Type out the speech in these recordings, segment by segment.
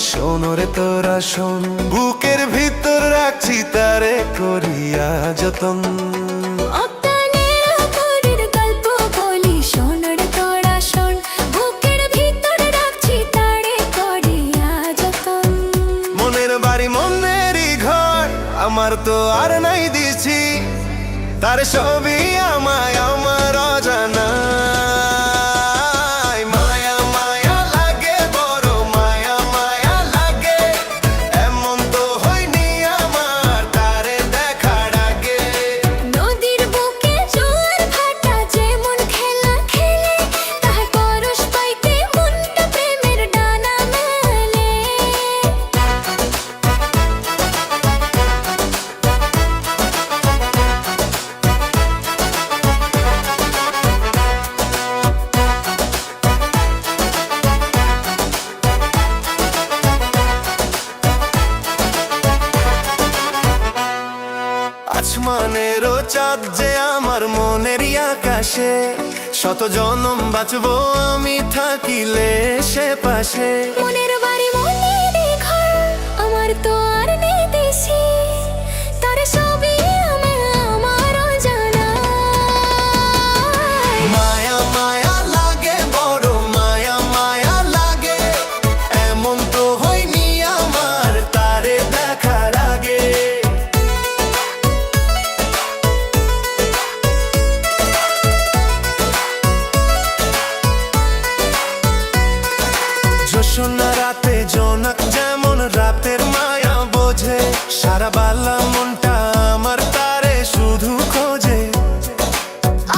শোনরে তোরা শোন, বুকের ভিতর রাখছি তারে করিয়া যতন। মনের বাড়ি মনেরই ঘর আমার তো আর নাই দিছি, তার সবই আমায় আমার অজানা। মায়া মায়া লাগে, বড় মায়া মায়া লাগে, এমন তো হয়নি আমার তারে দেখার আগে। নদীর বুকে জোয়ার ভাটা যেমন খেলা খেলে, তাহার পরশ পাইতে মনটা প্রেমের ডানা মেলে। আসমানেরও চাঁদ যে আমার মনেরই আকাশে, শত জনম বাঁচবো আমি থাকিলে সে পাশে। মনের বাড়ি মনেরই ঘর আমার তো আর নেই দেশে, তার সবই আমার অজানা। মায়া মায়া লাগে, বড় মায়া মায়া লাগে, এমন তো হয়নি আমার তারে দেখার আগে। জোছনা রাতে জোনাক যেমন রাতের মায়া বোঝে, সারা বালা মনটা আমার তারে শুধু খোঁজে।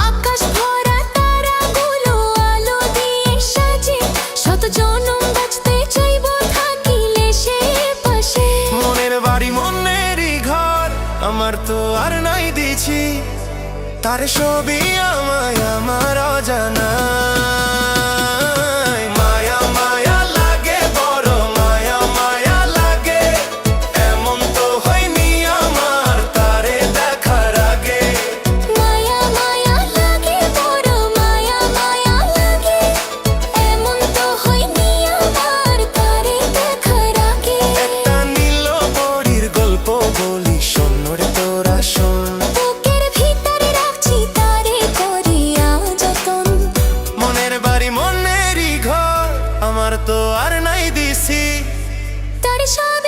আকাশ ভরা তারাগুলো আলো দিয়ে সাজে, শত জনম বাঁচতে চাইবো থাকিলে সে পাশে। মনের বাড়ি মনেরই ঘর আমার তো আর নাই দিছি, তার সবই আমায় আমার অজানা। মায়া মায়া লাগে, বড় মায়া মায়া লাগে, এমন তো হয়নি আমার তারে দেখার আগে। মায়া মায়া লাগে, বড় মায়া মায়া লাগে, এমন তো হয়নি আমার তারে দেখার আগে। একটা নীল পরীর গল্প বলি, শোনরে তোরা শোন, বুকের ভিতরে রাখছি তারে করিয়া যতন। মনের বাড়ি মনেরই ঘর আমার তো আর নাই দিছি, তার সব